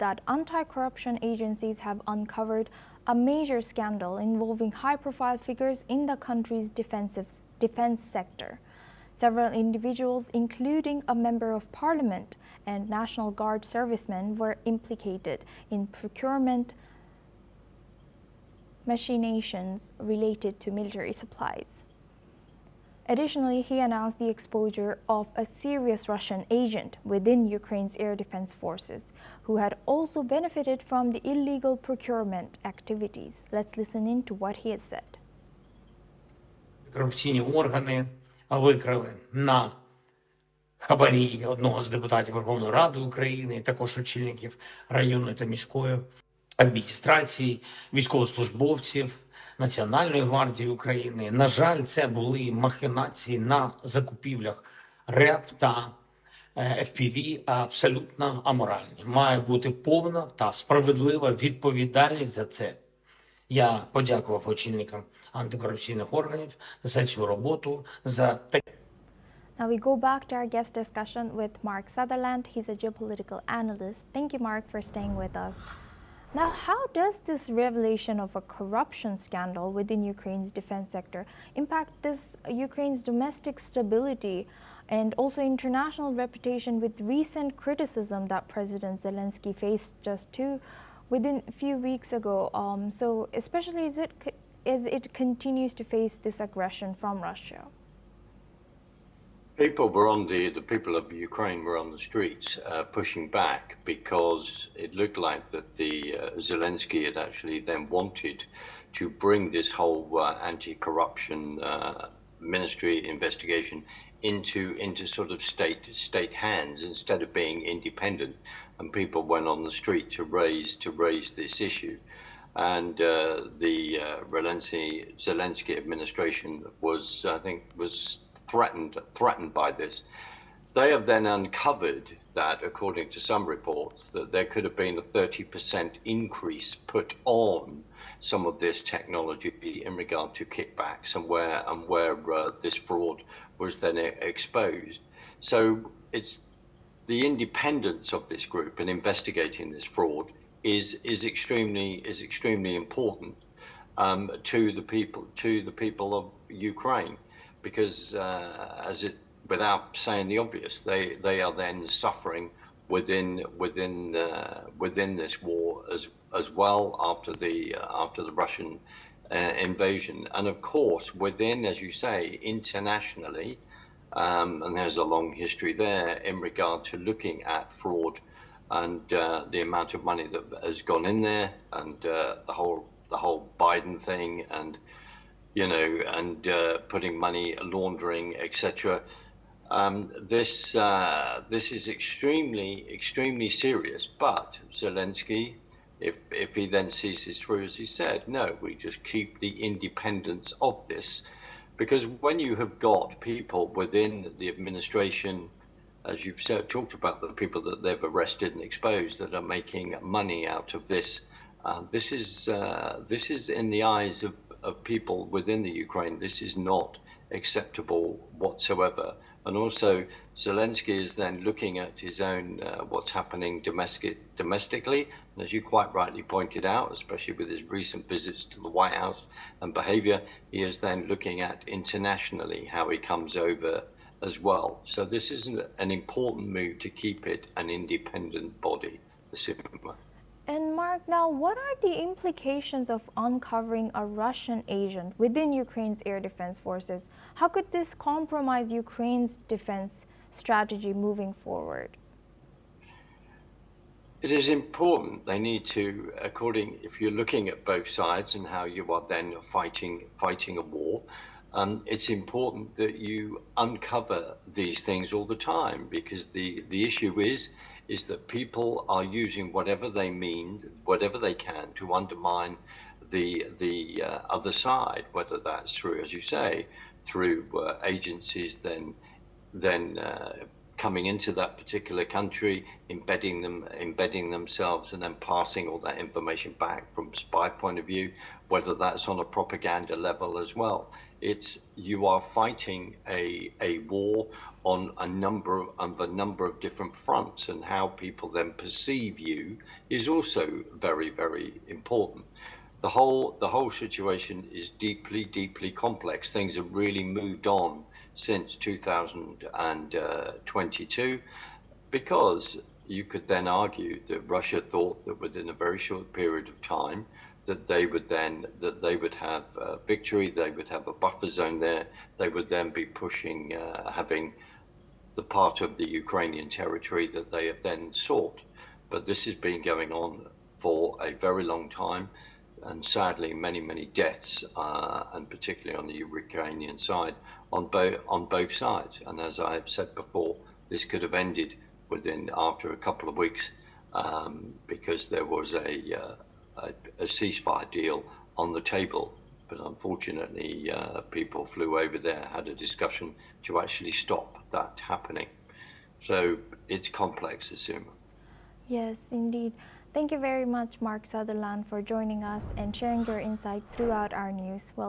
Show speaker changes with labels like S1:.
S1: that anti-corruption agencies have uncovered a major scandal involving high-profile figures in the country's defense sector. Several individuals, including a member of parliament and National Guard servicemen, were implicated in procurement machinations related to military supplies. Additionally, he announced the exposure of a serious Russian agent within Ukraine's air defense forces, who had also benefited from the illegal procurement activities. Let's listen in to what he has said.
S2: Корупційні органи викрили на хабарі одного з депутатів Верховної Ради України, також очільників районної та міської адміністрації, військовослужбовців Національної гвардії України. На жаль, це були махінації на закупівлях РЕП та FPV абсолютно аморальні. Має бути повна та справедлива відповідальність за це. Я подякував очільникам антикорупційних органів за цю роботу, за такі.
S1: Now we go back to our guest discussion with Mark Sutherland. He's a geopolitical analyst. Thank you, Mark, for staying with us. Now, how does this revelation of a corruption scandal within Ukraine's defense sector impact Ukraine's domestic stability and also international reputation, with recent criticism that President Zelensky faced just within a few weeks ago? So especially as it continues to face this aggression from Russia?
S3: The people of Ukraine were on the streets pushing back, because it looked like that Zelensky had actually then wanted to bring this whole anti-corruption ministry investigation into sort of state hands instead of being independent, and people went on the street to raise this issue. And the Zelensky administration was, I think, threatened by this. They have then uncovered that, according to some reports, that there could have been a 30% increase put on some of this technology in regard to kickbacks and where this fraud was then exposed. So it's the independence of this group in investigating this fraud is extremely important to the people of Ukraine. Because without saying the obvious, they are then suffering within this war as well after the Russian invasion, and of course within, as you say, internationally, and there's a long history there in regard to looking at fraud and the amount of money that has gone in there, and the whole Biden thing, and putting money laundering, etc. This is extremely serious. But Zelensky, if he then sees this through, as he said, no, we just keep the independence of this, because when you have got people within the administration, as you've talked about, the people that they've arrested and exposed that are making money out of this, this is in the eyes of people within the Ukraine, this is not acceptable whatsoever. And also Zelensky is then looking at his own what's happening domestically, and as you quite rightly pointed out, especially with his recent visits to the White House and behavior, he is then looking at internationally how he comes over as well. So this is an important move to keep it an independent body, the CIMA.
S1: And Mark, now what are the implications of uncovering a Russian agent within Ukraine's air defense forces? How could this compromise Ukraine's defense strategy moving forward?
S3: It is important. They need to, if you're looking at both sides and how you are then fighting a war, it's important that you uncover these things all the time, because the issue is that people are using whatever they can to undermine the other side, whether that's through, as you say, through agencies then coming into that particular country, embedding themselves, and then passing all that information back from spy point of view, whether that's on a propaganda level as well. It's you are fighting a war on a number of different fronts, and how people then perceive you is also very, very important. The whole situation is deeply complex. Things have really moved on since 2022, because you could then argue that Russia thought that within a very short period of time that they would have victory, they would have a buffer zone there, they would then be pushing, having the part of the Ukrainian territory that they have then sought. But this has been going on for a very long time, and sadly many deaths, and particularly on the Ukrainian side, on both sides. And as I've said before, this could have ended after a couple of weeks, because there was a ceasefire deal on the table. But unfortunately, people flew over there, had a discussion to actually stop that happening. So it's complex, Asuma.
S1: Yes, indeed. Thank you very much, Mark Sutherland, for joining us and sharing your insight throughout our news. Well,